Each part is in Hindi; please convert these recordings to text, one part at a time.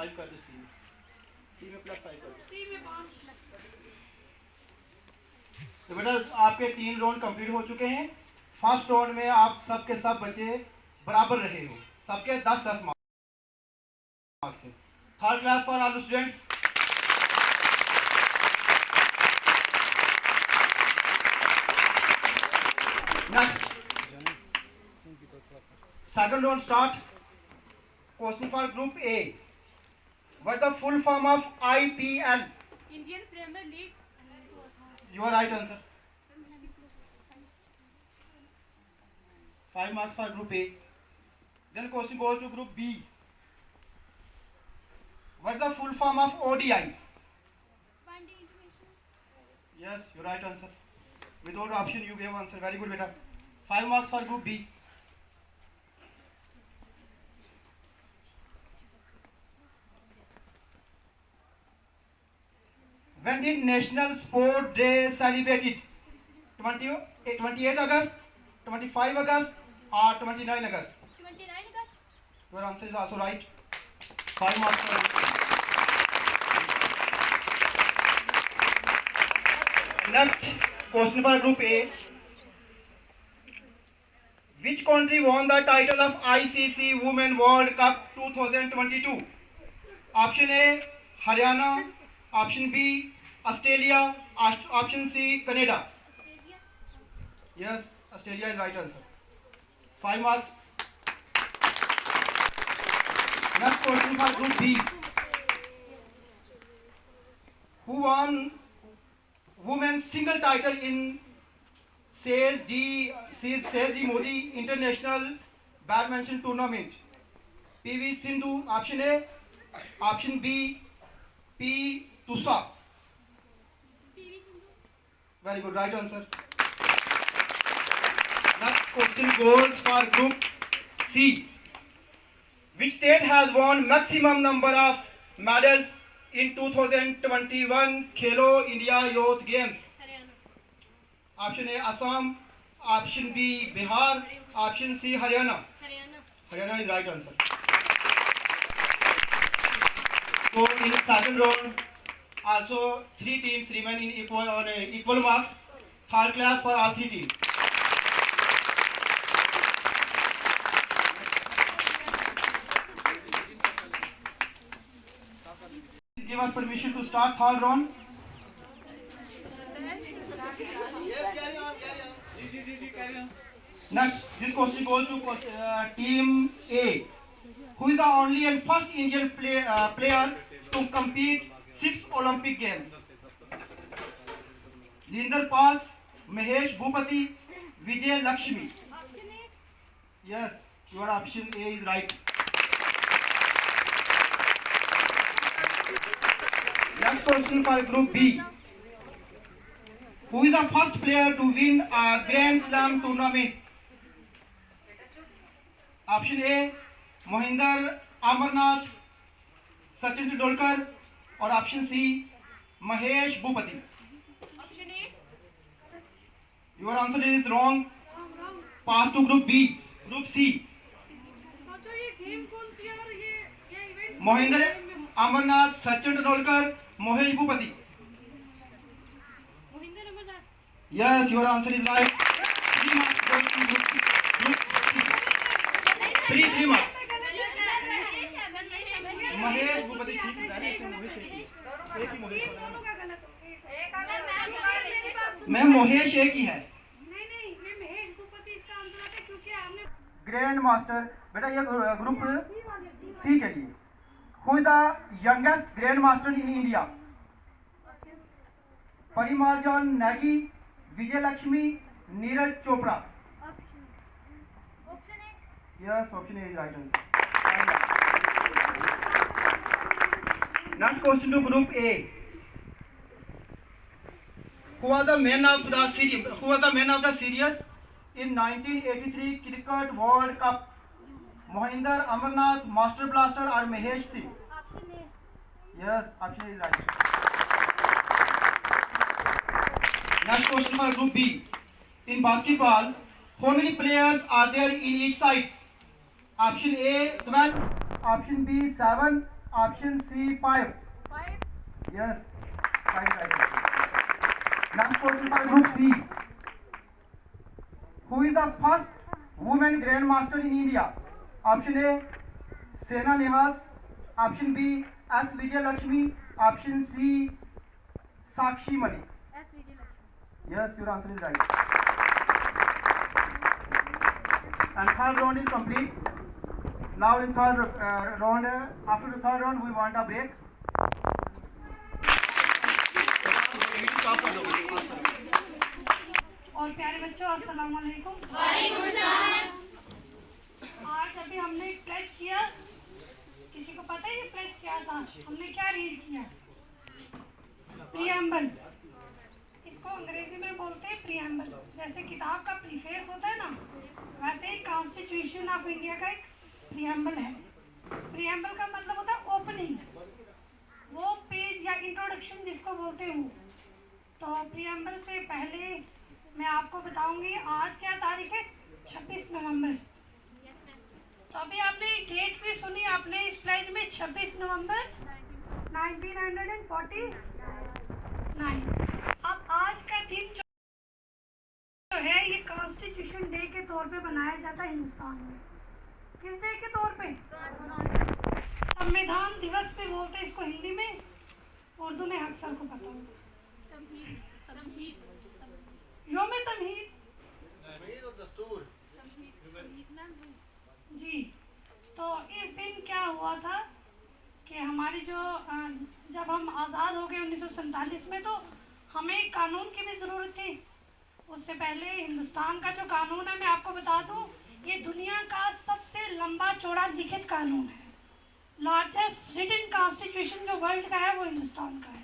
5 कर दो, सी में +5 कर दो। सी में 5। तो बेटा आपके 3 राउंड कंप्लीट हो चुके हैं। फर्स्ट राउंड में आप सब के सब बच्चे बराबर रहे हो, सबके 10-10 मार्क्स से। Third class for all students. Next second round start. Question for group A. What the full form of IPL? Indian Premier League. Your right answer. 5 marks for group A. Then question goes to group B. What is the full form of ODI? One-day international. Yes, your right answer. Without option you gave answer. Very good beta. 5 marks for group B. When did National Sport Day celebrated? 28 August, 25 August or 29 August? 29 August. Your answer is also right. 5 marks for you. Next question for group A. Which country won the title of ICC Women World Cup 2022? Option A Haryana, option B Australia, option C Canada. Australia. Yes, Australia is right answer. 5 marks. Next question for group B. Who won women's single title in Sej Modi International Badminton Tournament? PV Sindhu, option A, option B P Tusa. PV Sindhu. Very good, right answer. Next question goes for group C. Which state has won maximum number of medals in 2021 Khelo India Youth Games? Haryana. Option A Assam, option B Bihar, option C Haryana. Haryana. Haryana is right answer. So in the second round, also 3 teams remain in equal marks. Third class for all 3 teams. Give us permission to start third round. Next, this question goes to team A. Who is the only and first Indian player to compete 6 Olympic Games? Linder Pass, Mahesh Bhupati, Vijay Lakshmi. Option A. Yes, your option A is right. Next question for group B. Who is the first player to win a Grand Slam tournament? Option A, Mohinder Amarnath, Sachin Tendulkar, or option C, Mahesh Bhupati. Option A. Your answer is wrong. Wrong. Pass to group B. Group C. सोचो ये गेम कौन सी है और ये event Mohinder Amarnath, Sachin Tendulkar, Mahesh Bhupati. Mohinder Amarnath. Yes, your answer is right. 3 marks goes to group C. 3 marks. Mahesh Bhupathi ठीक है, एक ही महेश मैम महेश एक ही है। नहीं ये महेश भूपति इसका आंसर है क्योंकि हमने ग्रैंड मास्टर बेटा ये ग्रुप सी के लिए who is the youngest grandmaster in India? Parimarjan Negi, Vijay Lakshmi, Neeraj Chopra. Option A. Yes, option A is right answer. Next question to group A. Who was the man of the series? Who was the man of the series in 1983 Cricket World Cup? Mohinder Amarnath, Master Blaster, or Mahesh Singh? Option A. Yes, option A is right. Next question for group B. In basketball, how many players are there in each side? Option A 12, option B 7, Option C 5. 5. Yes, 5 right answer. Next question for Group C. Who is the first woman grandmaster in India? Option A Sena Nehas. Option B S Vijay Lakshmi. Option C Sakshi Malik. S. Vijay. Yes, your answer is right. And third round is complete. Now in third round, after the third round, we want a break. और प्यारे बच्चों, अस्सलाम वालेकुम। आज अभी हमने प्लेज किया, किसी को पता है ये प्लेज क्या था? हमने क्या रीड किया? प्रीएम्बल। इसको अंग्रेजी में बोलते हैं प्रीएम्बल। जैसे किताब का प्रीफेस होता है ना, वैसे ही कॉन्स्टिट्यूशन ऑफ इंडिया का एक प्रीएम्बल है। प्रीएम्बल का मतलब होता है ओपनिंग, वो पेज या इंट्रोडक्शन जिसको बोलते हैं वो। तो प्रीएम्बल से पहले मैं आपको बताऊंगी आज क्या तारीख है, 26 नवंबर। तो अभी आपने डेट भी सुनी आपने इस प्लेज में, 26 नवंबर 1949। अब आज का दिन जो है ये कॉन्स्टिट्यूशन डे के तौर पे बनाया जाता है हिंदुस्तान में। किस डे के तौर पे? संविधान दिवस भी बोलते हैं इसको हिंदी में, उर्दू में अक्सर को पता होगा। योम तमहीद दस्तूर जी। तो इस दिन क्या हुआ था कि हमारी जो जब हम आज़ाद हो गए 1947 में, तो हमें एक कानून की भी ज़रूरत थी। उससे पहले हिंदुस्तान का जो कानून है, मैं आपको बता दूं, ये दुनिया का सबसे लंबा चौड़ा लिखित कानून है। लार्जेस्ट रिटन कॉन्स्टिट्यूशन जो वर्ल्ड का है वो हिंदुस्तान का है।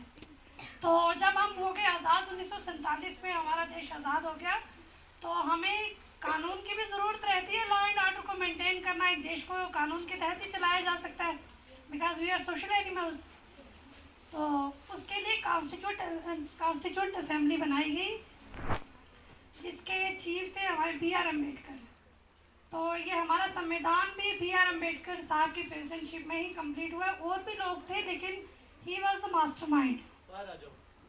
तो जब हम हो गए आज़ाद 1947 में, हमारा देश आज़ाद हो गया, तो हमें कानून की भी ज़रूरत रहती है। लॉ एंड ऑर्डर को मेंटेन करना, एक देश को कानून के तहत ही चलाया जा सकता है, because we are social animals. तो उसके लिए कॉन्स्टिट्यूंट असेंबली बनाई गई, जिसके चीफ थे हमारे B.R. अम्बेडकर। तो ये हमारा संविधान भी B.R. अम्बेडकर साहब की प्रेसिडेंटशिप में ही कंप्लीट हुआ। और भी लोग थे, लेकिन ही वॉज द मास्टरमाइंड।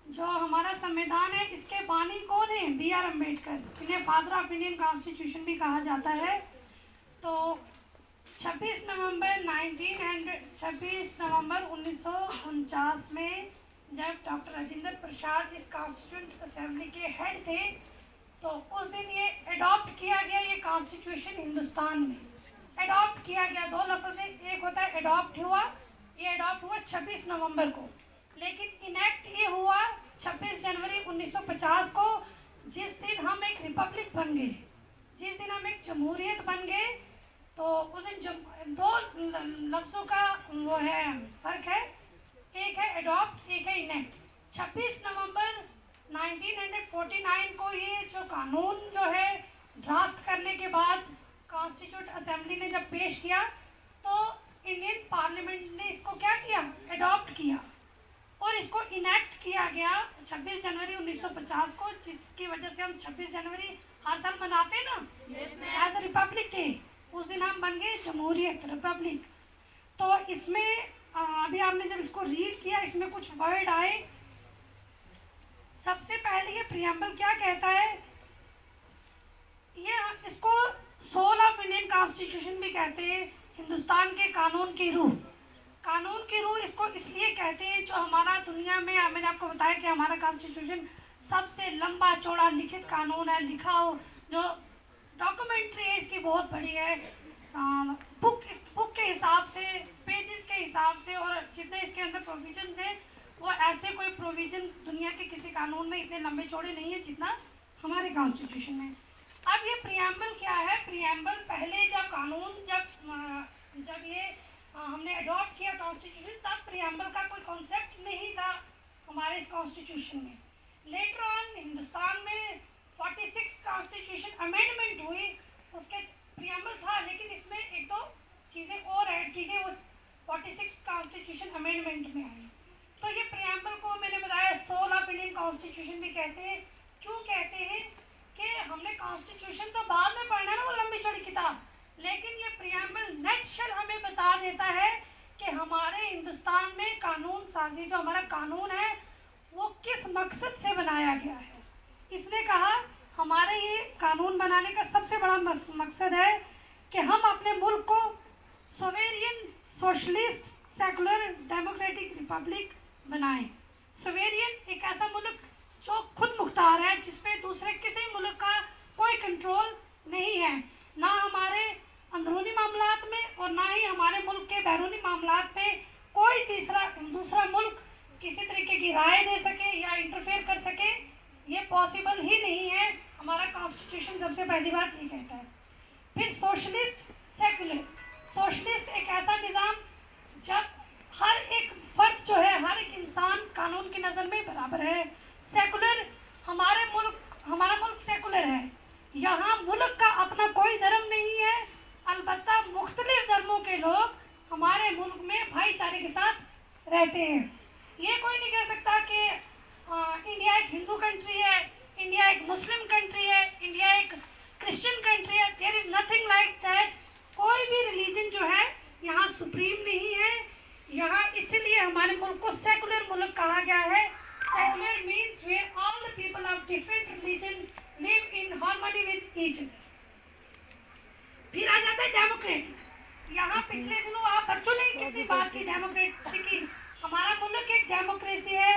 जो हमारा संविधान है, इसके बानी कौन है? B.R. अम्बेडकर। इन्हें फादर ऑफ इंडियन कॉन्स्टिट्यूशन भी कहा जाता है। तो 26 नवंबर 1949 में जब डॉक्टर राजेंद्र प्रसाद इस कॉन्स्टिट्यूंट असेंबली के हेड थे, तो उस दिन ये अडॉप्ट किया गया, ये कॉन्स्टिट्यूशन हिंदुस्तान में अडॉप्ट किया गया। दो लफ्ज़ है, एक होता है अडॉप्ट हुआ, ये अडॉप्ट हुआ 26 नवंबर को, लेकिन इनेक्ट ये हुआ 26 जनवरी 1950 को, जिस दिन हम एक रिपब्लिक बन गए, जिस दिन हम एक जमहूरियत बन गए। तो उस दिन दो लफ्ज़ों का वो है, फ़र्क है, एक है अडॉप्ट, एक है इनेक्ट। 26 नवंबर 1949 को ये जो कानून जो है ड्राफ्ट करने के बाद कॉन्स्टिट्यूंट असेंबली ने जब पेश किया, तो इंडियन पार्लियामेंट ने इसको क्या किया? अडॉप्ट किया, और इसको इनेक्ट किया गया 26 जनवरी 1950 को, जिसकी वजह से हम 26 जनवरी हर साल मनाते हैं ना, एज अ रिपब्लिक डे। उस दिन हम बन गए जमहूरियत, रिपब्लिक। तो इसमें अभी आपने जब इसको रीड किया, इसमें कुछ वर्ड आए। सबसे पहले ये प्रीएम्बल क्या कहता है, ये इसको सोल ऑफ इंडियन कॉन्स्टिट्यूशन भी कहते हैं, हिंदुस्तान के कानून की रूह। कानून की रूह इसको इसलिए कहते हैं, जो हमारा दुनिया में, मैंने आपको बताया कि हमारा कॉन्स्टिट्यूशन सबसे लंबा चौड़ा लिखित कानून है, लिखा हो, जो डॉक्यूमेंट्री है इसकी बहुत बड़ी है, बुक के हिसाब से, पेजेस के हिसाब से, और जितने इसके अंदर प्रोविजंस हैं, वो ऐसे कोई प्रोविजन दुनिया के किसी कानून में इतने लंबे चौड़े नहीं है जितना हमारे कॉन्स्टिट्यूशन में। अब ये प्रीएम्बल क्या है? प्रीएम्बल पहले जब कानून जब ये हमने अडॉप्ट किया कॉन्स्टिट्यूशन, तब प्रीएम्बल का कोई कॉन्सेप्ट नहीं था हमारे इस कॉन्स्टिट्यूशन में। लेटर ऑन हिंदुस्तान में 46 कॉन्स्टिट्यूशन अमेंडमेंट हुई, उसके प्रीएम्बल था, लेकिन इसमें एक दो चीज़ें और ऐड की गई, वो 46 कॉन्स्टिट्यूशन अमेंडमेंट में आई। तो ये प्रीएम्बल को मैंने बताया सोल ऑफ इंडियन कॉन्स्टिट्यूशन भी कहते हैं। क्यों कहते हैं? कि हमने कॉन्स्टिट्यूशन तो बाद में पढ़ना ना, वो लंबी चौड़ी किताब, लेकिन ये प्रीएम्बल नेटशल हमें बता देता है कि हमारे हिंदुस्तान साजी, जो हमारा कानून है वो किस मकसद से बनाया गया है। इसने कहा हमारे ये कानून बनाने का सबसे बड़ा मकसद है कि हम अपने मुल्क को sovereign, socialist, secular, democratic Republic बनाएं। सोवेरियन एक ऐसा मुल्क जो खुद मुख्तार है, जिसपे दूसरे किसी मुल्क का कोई कंट्रोल नहीं है, ना हमारे अंदरूनी मामलात में और ना ही हमारे मुल्क के बैरूनी मामलात में कोई दूसरा मुल्क किसी तरीके की राय दे सके या इंटरफेयर कर सके, ये पॉसिबल ही नहीं है। हमारा कॉन्स्टिट्यूशन सबसे पहली बात ये कहता है। फिर सोशलिस्ट, सेकुलर। सोशलिस्ट एक ऐसा निज़ाम जब हर एक फर्द जो है, हर एक इंसान कानून की नज़र में बराबर है। सेकुलर, हमारा मुल्क सेकुलर है, यहाँ मुल्क का अपना कोई धर्म नहीं है, अलबत्ता मुख्तलिफ धर्मों के लोग हमारे मुल्क में भाईचारे के साथ रहते हैं। ये कोई नहीं कह सकता कि इंडिया एक हिंदू कंट्री है, इंडिया एक मुस्लिम कंट्री है, इंडिया एक क्रिश्चियन कंट्री है। There is nothing like that. कोई भी रिलीजन जो है यहाँ सुप्रीम नहीं है। यहाँ इसीलिए हमारे मुल्क को सेकुलर मुल्क कहा गया है। Secular means where all the people of different religion live in harmony with each other. फिर आ जाता है डेमोक्रेटिक। यहाँ पिछले दिनों आप बच्चों ने किसी बात की डेमोक्रेसी की। हमारा मुल्क एक डेमोक्रेसी है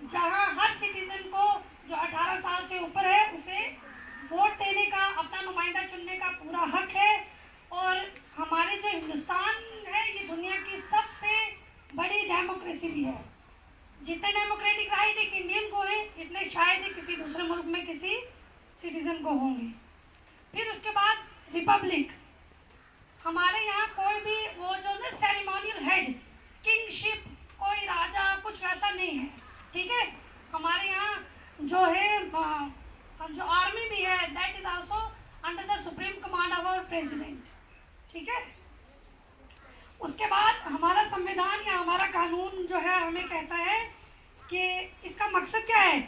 जहाँ हर सिटीजन को जो 18 साल से ऊपर है उसे वोट देने का, अपना नुमाइंदा चुनने का पूरा हक है। और हमारे जो हिंदुस्तान है ये दुनिया की सबसे बड़ी डेमोक्रेसी भी है। जितने डेमोक्रेटिक राइट एक इंडियन को है, इतने शायद ही किसी दूसरे मुल्क में किसी सिटीजन को होंगे। फिर उसके बाद रिपब्लिक। हमारे यहाँ कोई भी वो जो ना सेरेमोनियल हेड, किंगशिप, कोई राजा कुछ वैसा नहीं है, ठीक है। हमारे यहाँ जो है जो आर्मी भी है, that is also under the supreme command of our president, ठीक है। उसके बाद हमारा संविधान या हमारा कानून जो है हमें कहता है कि इसका मकसद क्या है,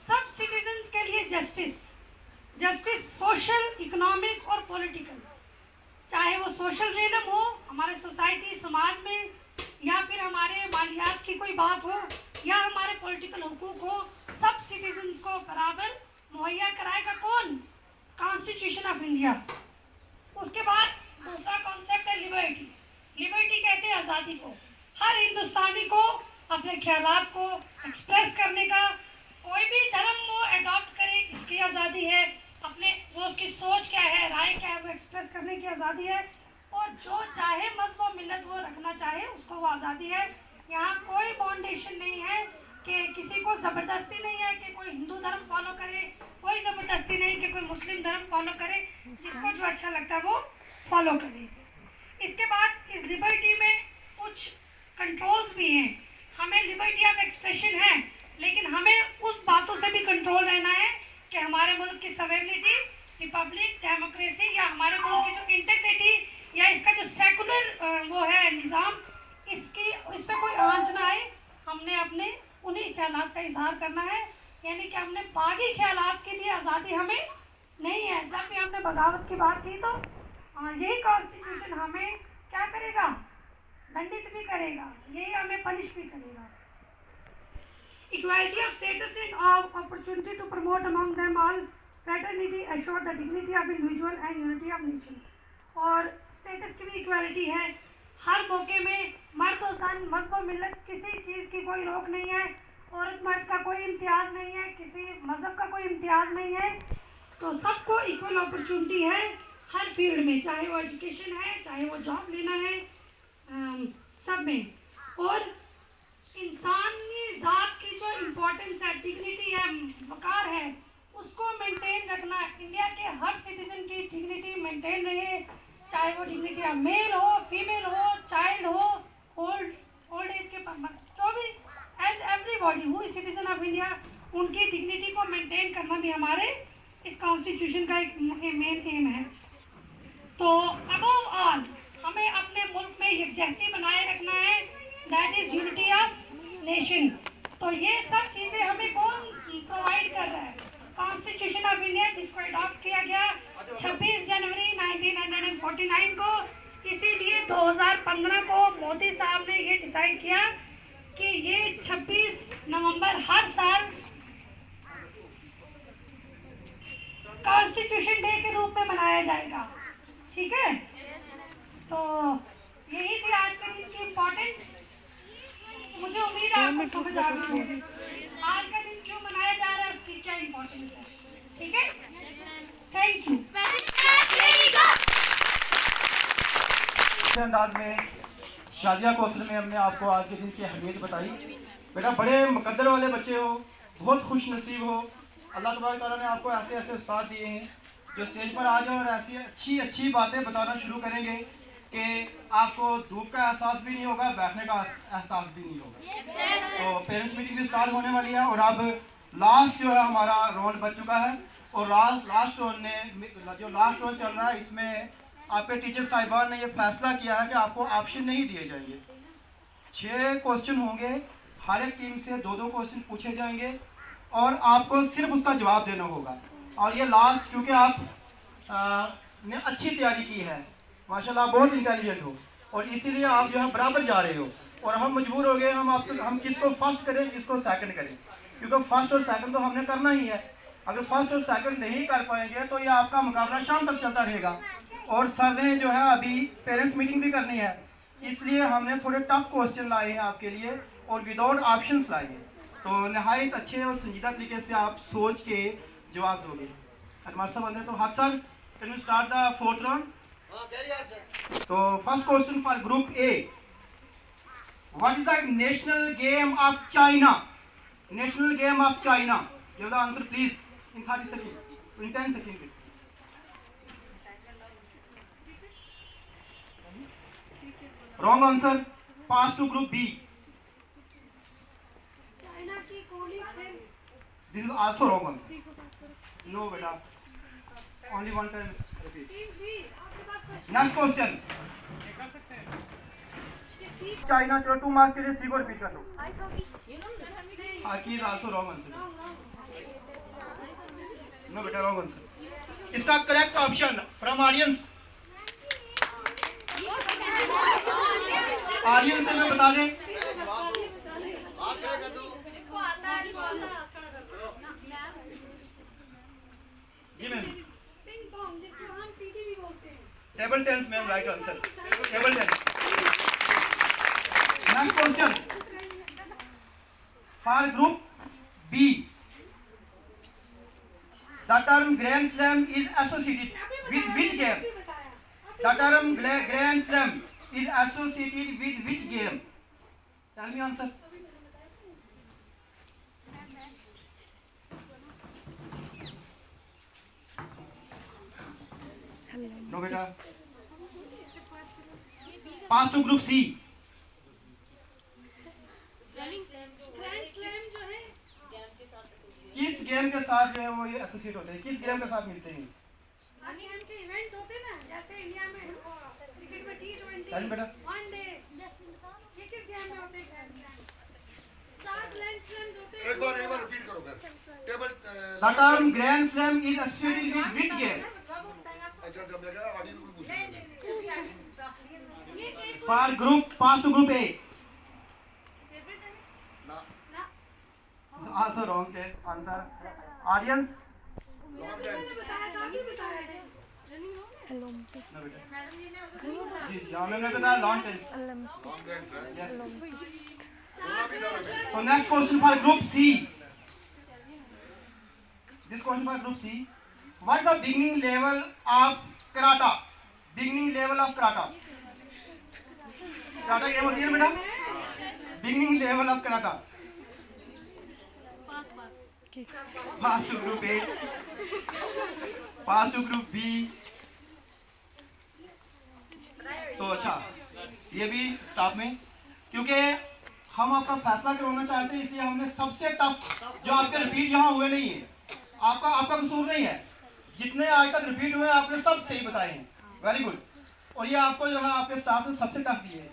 सब सिटीजन्स के लिए जस्टिस सोशल, इकोनॉमिक और पॉलिटिकल। चाहे वो सोशल फ्रीडम हो हमारे सोसाइटी समाज में, या फिर हमारे मालियात की कोई बात हो, या हमारे पॉलिटिकल हुकूक हो, सब सिटीजन्स को बराबर मुहैया कराएगा कौन? Constitution of India. उसके बाद दूसरा कॉन्सेप्ट है लिबर्टी। लिबर्टी कहते हैं आज़ादी को। हर हिंदुस्तानी को अपने ख्यालात को एक्सप्रेस करने का, कोई भी धर्म वो अडॉप्ट करे इसकी आज़ादी है, अपने वो उसकी सोच क्या है, राय क्या है, वो एक्सप्रेस करने की आज़ादी है। और जो चाहे मज़हब और मिल्लत वो रखना चाहे उसको वो आज़ादी है। यहाँ कोई बाउंडेशन नहीं है कि किसी को ज़बरदस्ती नहीं है कि कोई हिंदू धर्म फॉलो करे, कोई ज़बरदस्ती नहीं कि कोई मुस्लिम धर्म फॉलो करे, जिसको जो अच्छा लगता है वो फॉलो करे। इसके बाद इस लिबर्टी में कुछ कंट्रोल्स भी हैं। हमें लिबर्टी ऑफ एक्सप्रेशन है, लेकिन हमें उस बातों से भी कंट्रोल रहना है कि हमारे मुल्क की सवेरेनिटी, रिपब्लिक, डेमोक्रेसी या हमारे मुल्क की जो इंटीग्रिटी या इसका जो सेकुलर वो है निज़ाम, इस पर कोई आंच ना आए। हमने अपने उन्हीं ख्यालात का इजहार करना है, यानी कि हमने बागी ख्यालात के लिए आज़ादी हमें नहीं है। जब भी हमने बगावत की बात की तो यही कॉन्स्टिट्यूशन हमें क्या करेगा, दंडित भी करेगा, यही हमें पनिश भी करेगा। Equality of status and opportunity to promote among them all fraternity, assure the dignity of individual and unity of nation। और स्टेटस की भी इक्वालिटी है, हर मौके में मर्द और जन, मज़हब और मिल्लत, किसी चीज़ की कोई रोक नहीं है, औरत मर्द का कोई इम्तियाज़ नहीं है, किसी मज़हब का कोई इम्तियाज़ नहीं है। तो सबको इक्वल अपॉर्चुनिटी है हर फील्ड में, चाहे वो एजुकेशन है, चाहे वो जॉब लेना है, सब में। और इंसानी ज़ात की जो इम्पोर्टेंस है, डिग्निटी है, वक़ार है, उसको मेंटेन रखना। इंडिया के हर सिटीज़न की डिग्निटी मेंटेन रहे, चाहे वो डिग्निटी ऑफ मेल हो, फीमेल हो, चाइल्ड हो, ओल्ड एज के जो भी, and everybody who is citizen of India, उनकी डिग्निटी को मेंटेन करना भी हमारे इस कॉन्स्टिट्यूशन का एक मेन एम है। तो अबव ऑल हमें अपने मुल्क में यकजहती बनाए रखना है, that is unity of nation. तो ये सब चीज़ें हमें कौन प्रोवाइड कर रहा है? कॉन्स्टिट्यूशन ऑफ इंडिया, जिसको अडॉप्ट किया गया 26 जनवरी 1949 को। इसीलिए 2015 को मोदी साहब ने ये डिसाइड किया कि ये 26 नवंबर हर साल कॉन्स्टिट्यूशन डे के रूप में मनाया जाएगा। ठीक है, तो यही थी आज के दिन की इम्पोर्टेंस। मुझे उम्मीद है आपको समझ आ गई होगी आज का दिन क्यों मनाया जा रहा है, उसकी क्या इम्पोर्टेंस है। ठीक है, थैंक यू। अच्छे अंदाज में शाजिया कौशल में हमने आपको आज के दिन की अहमियत बताई। बेटा बड़े मुकद्दर वाले बच्चे हो, बहुत खुश नसीब हो। अल्लाह तबारक तआला ने आपको ऐसे ऐसे उस्ताद दिए हैं जो स्टेज पर आ जाओ और ऐसी अच्छी अच्छी बातें बताना शुरू करेंगे कि आपको धूप का एहसास भी नहीं होगा, बैठने का एहसास भी नहीं होगा। तो पेरेंट्स मीटिंग भी स्टार्ट होने वाली है और अब लास्ट जो है हमारा राउंड बच चुका है और लास्ट राउंड चल रहा है, इसमें आपके टीचर साहिबान ने ये फैसला किया है कि आपको ऑप्शन नहीं दिए जाएंगे। 6 क्वेश्चन होंगे, हर एक टीम से 2-2 क्वेश्चन पूछे जाएंगे और आपको सिर्फ उसका जवाब देना होगा। और ये लास्ट, क्योंकि आप ने अच्छी तैयारी की है, माशाल्लाह बहुत इंटेलिजेंट हो और इसीलिए आप जो है बराबर जा रहे हो और हम मजबूर हो गए हम किसको फर्स्ट करें किसको सेकंड करें, क्योंकि फर्स्ट और सेकंड तो हमने करना ही है। अगर फर्स्ट और सेकंड नहीं कर पाएंगे तो ये आपका मुकाबला शाम तक चलता रहेगा। और सर ने जो है अभी पेरेंट्स मीटिंग भी करनी है, इसलिए हमने थोड़े टफ क्वेश्चन लाए हैं आपके लिए और विदाउट ऑप्शंस लाए हैं। तो नहायत अच्छे और संजीदा तरीके से आप सोच के जवाब दोगे। हमारे साहब अंदर तो हाथ sir can you start the 4th round. हाँ कैरी ऑन सर। तो first question for group A, what is the national game of China? National game of China, give the answer please in 30 second, in 10 second. Wrong answer. Pass to group B. China की कोहली खेल। This is also wrong answer. No, beta. Only one time repeat. Team C, आपके पास क्वेश्चन। Next question. चाइना, चलो 2 मार्क्स के लिए सी को रिपीट कर लो। Hockey is also wrong answer. No, beta, wrong answer. इसका correct option from audience, audience से मैं बता दें। जी मैम, पिंग पोंग जिसको हम टीटी भी बोलते हैं। Table tennis ma'am, right answer table tennis. Next question for group B, the term grand slam is associated with which game? The term grand slam is associated with which game? Tell me answer. No beta. Pass to group C. Grand slam जो है किस गेम के साथ जो है वो ये एसोसिएट होते हैं, किस गेम के साथ मिलते हैं? गेम के इवेंट होते हैं ना, जैसे इंडिया में क्रिकेट में T20 बेटा वनडे, ये किस गेम में होते हैं? 7 ग्रैंड स्लैम्स होते हैं। एक बार रिपीट करो फिर। Table The term Grand Slam is associated with which game? अच्छा जब मैं कहा ऑडियंस को पूछना For group, pass to group A. ना Also wrong answer. Audience? Long dance No beta. जी जी, हाँ मैंने बताया लॉन्ग टेनिस। लॉन्ग डांस है Yes. बोला भी था मैंने। So next question for group C. This question for group C. What is the beginning level of karate? Beginning level of karate. Karate game होती है ना बेटा? Beginning level of karate. Pass to group A. Pass to group B. तो अच्छा, ये भी स्टाफ में, क्योंकि हम आपका फैसला करवाना चाहते हैं इसलिए हमने सबसे टफ जो आपके रिपीट यहाँ हुए नहीं है, आपका कसूर नहीं है, जितने आज तक रिपीट हुए आपने सब सही बताए हैं, वेरी गुड। और ये आपको जो है आपके स्टाफ ने सबसे टफ दिए है।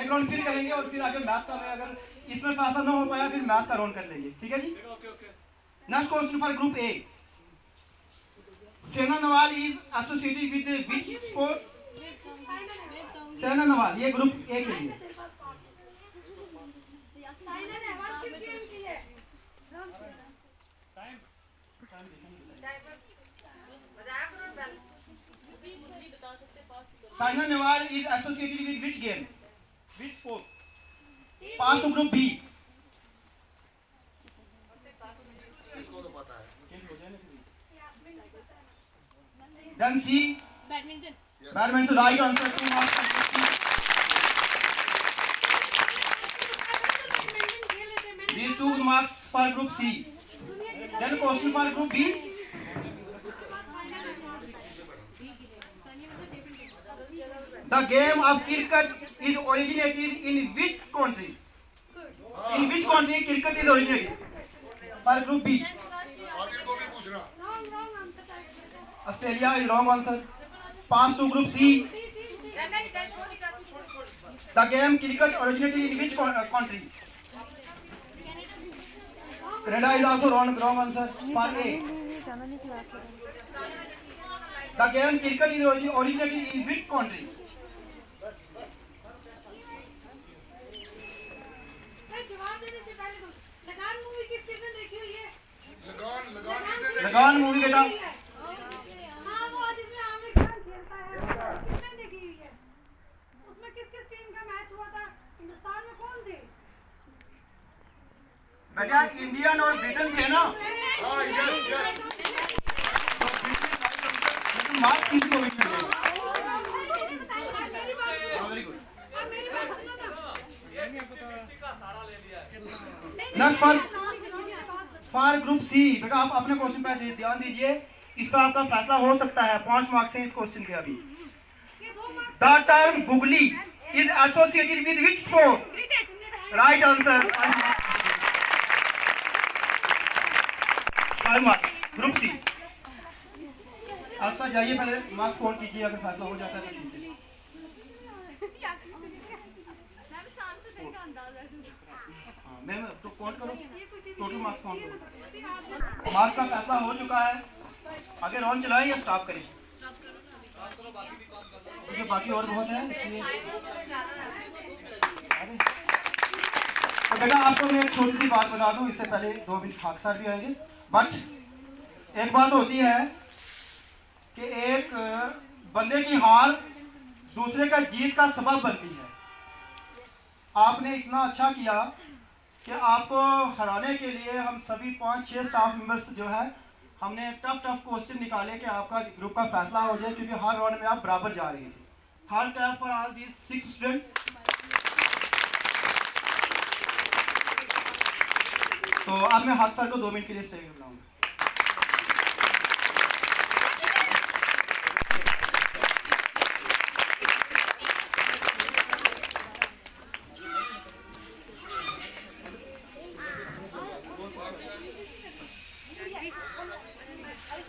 एक राउंड फिर करेंगे और फिर आगे मैथ का, अगर इसमें फैसला ना हो पाया फिर मैथ का राउंड कर लेंगे, ठीक है जी। Next question for group A, Saina Nehwal is associated with which sport? Saina Nehwal, ये ग्रुप ए के लिए। साइना नेहवाल किस गेम की है? Saina Nehwal is associated with which game? Which sport? Pass to group B. इसको तो पता है. Then C. Badminton. Badminton. Right answer. 2 marks for group C. These 2 marks for group C. Then question for group B. The game of cricket is originated in which country? In which country cricket is originated? For group B. Adil को भी पूछना. Wrong answer type. Australia is wrong answer. Pass to group C. The game cricket originated in which country? Canada is also wrong answer. For A. The game cricket is originated in which country? जवाब देने से पहले लगान मूवी किस किसने देखी हुई है? लगान किसने देखी? लगान मूवी बेटा. हाँ वो जिसमें आमिर खान खेलता है, किसने देखी हुई है? उसमें किस किस टीम का मैच हुआ था? हिंदुस्तान में कौन थे? बेटा इंडियन और ब्रिटेन थे ना. हाँ यस. मार्क्स किसको मिलते हैं? मेरी बात वेरी गुड. मेरी बात सुनो ना. Next for group C. बेटा आप अपने क्वेश्चन पे ध्यान दीजिए. इस पर आपका फैसला हो सकता है. 5 मार्क्स हैं इस क्वेश्चन के अभी. The term googly is associated with which sport? Right answer. 5 marks group C. अच्छा जाइए पहले मार्क्स स्कोर कीजिए. अगर फैसला हो जाता है तो ठीक है. हाँ मैम तो काउंट करो. टोटल मार्क्स काउंट करो. मार्क्स का फैसला हो चुका है. आगे राउंड चलाएं या स्टॉप करें? क्योंकि बाकी और बहुत है इसलिए. अरे तो बेटा आपको मैं एक छोटी सी बात बता दूं. इससे पहले 2 मिनट खाकसार भी आएंगे. बट एक बात होती है कि एक बंदे की हार दूसरे का जीत का सबब बनती है. आपने इतना अच्छा किया कि आपको हराने के लिए हम सभी 5-6 स्टाफ मेंबर्स जो है हमने टफ क्वेश्चन निकाले कि आपका ग्रुप का फैसला हो जाए. क्योंकि हर राउंड में आप बराबर जा रहे थे. Third clap for all these 6 students. तो अब मैं हाथ सर को 2 मिनट के लिए स्टे कराऊंगा.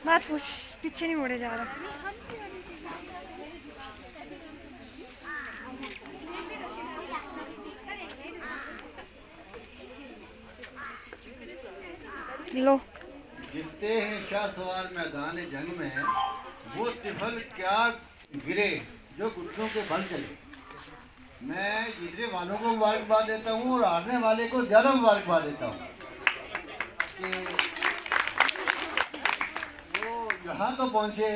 मत पूछ. पीछे नहीं मुड़े जा रहा. लो. जीतते हैं शाह सवार मैदान जंग में वो तिफल क्या गिरे जो घुटनों के बल चले. मैं जीतने वालों को मुबारकबाद देता हूँ और हारने वाले को ज़्यादा मुबारकबाद देता हूँ कि यहाँ तो पहुँचे.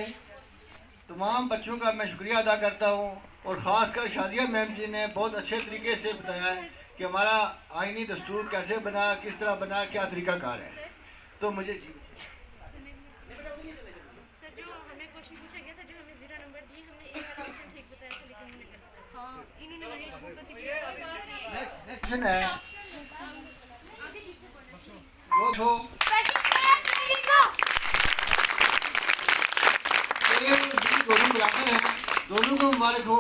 तमाम बच्चों का मैं शुक्रिया अदा करता हूँ और ख़ासकर शादिया मैम जी ने बहुत अच्छे तरीके से बताया है कि हमारा आईनी दस्तूर कैसे बना, किस तरह बना, क्या तरीक़ाकार है. तो मुझे सर जो हमें क्वेश्चन पूछा गया था, जो हमें 0 नंबर दिए, हमने एक वाला ऑप्शन ठीक बताया था लेकिन हमने गलत. हाँ इन्होंने वही क्वेश्चन है वो दो दोनों बराबर हैं. दोनों को मुबारक हो.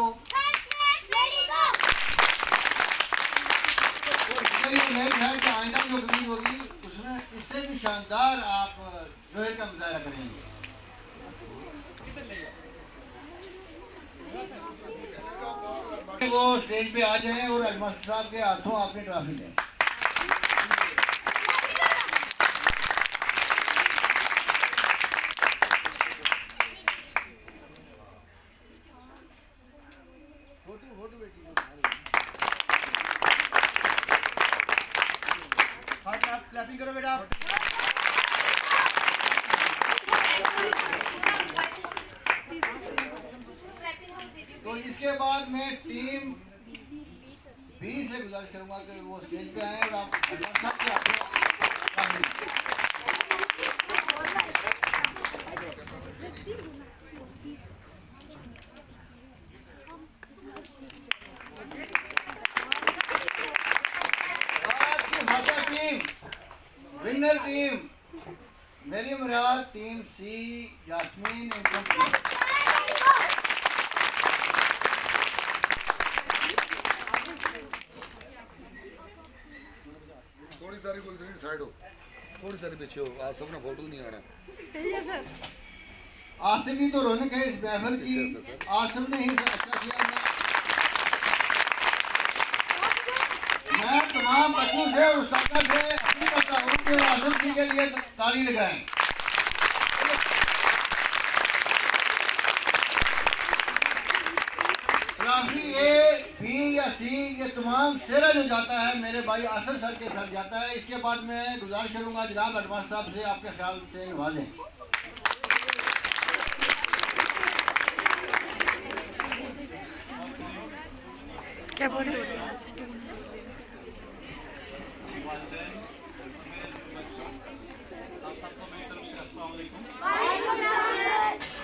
और इसमें ये उम्मीद है कि आइंदा जो कमी होगी उसमें इससे भी शानदार आप जोहर का मुजाहरा करेंगे. वो स्टेज पे आ जाएं और हेडमास्टर साहब के हाथों आपने ट्रॉफी दें. क्लैपिंग करो बेटा। तो इसके बाद मैं टीम बी से गुजारिश करूंगा कि वो स्टेज पे आए और आप सबसे टीम विनर टीम मेरी मुराद टीम सी यास्मीन इनकम थोड़ी सारी गुलशन साइड हो, थोड़ी सारी पीछे हो, आज सबने फोटो नहीं आना। आसिफ ही तो रौनक है इस महफिल की। आसिफ ने ही अच्छा किया। मैं तमाम बच्चों से उस्ताद से अपील करता हूँ कि आसिफ जी के लिए ताली लगाएं। ट्रॉफी ए बी या सी ये तमाम सेरा जो जाता है मेरे भाई आसिफ सर के सर जाता है। इसके बाद मैं गुजारिश करूँगा जनाब अडवान साहब से आपके ख्याल से नवाजें। क्या बोल रहे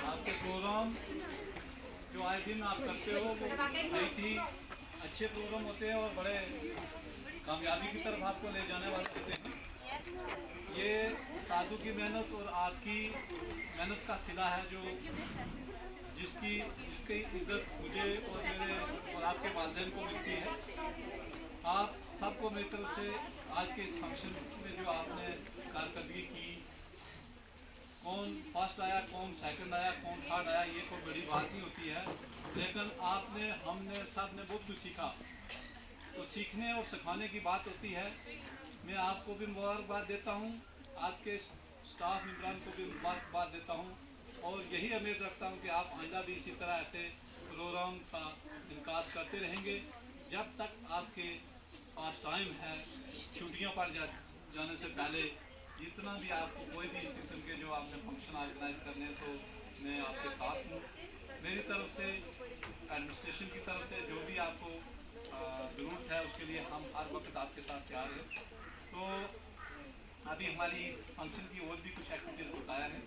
आपके प्रोग्राम जो आए दिन आप करते हो वो बहुत ही अच्छे प्रोग्राम होते हैं और बड़े कामयाबी की तरफ आपको ले जाने वाले होते हैं। ये साधु की मेहनत और आपकी मेहनत का सिला है जो जिसकी इज्जत मुझे और मेरे और आपके वालिदैन को मिलती है। आप सबको मेरी तरफ से आज के इस फंक्शन में जो आपने कारकर्दगी की, कौन फर्स्ट आया, कौन सेकंड आया, कौन थर्ड आया, ये कोई बड़ी बात नहीं होती है, लेकिन आपने हमने सब ने बहुत कुछ सीखा। तो सीखने और सिखाने की बात होती है। मैं आपको भी मुबारकबाद देता हूँ, आपके स्टाफ मेम्बरान को भी मुबारकबाद देता हूँ और यही उम्मीद रखता हूँ कि आप आइंदा भी इसी तरह ऐसे प्रोग्राम का इनकार करते रहेंगे जब तक आपके पास टाइम है। छुट्टियाँ पड़ जाने से पहले जितना भी आपको कोई भी इस किस्म के जो आपने फंक्शन ऑर्गेनाइज करने तो मैं आपके साथ हूँ। मेरी तरफ से एडमिनिस्ट्रेशन की तरफ से जो भी आपको ज़रूरत है उसके लिए हम हर वक्त आपके साथ तैयार हैं। तो अभी हमारी इस फंक्शन की और भी कुछ एक्टिविटीज़ बताया है।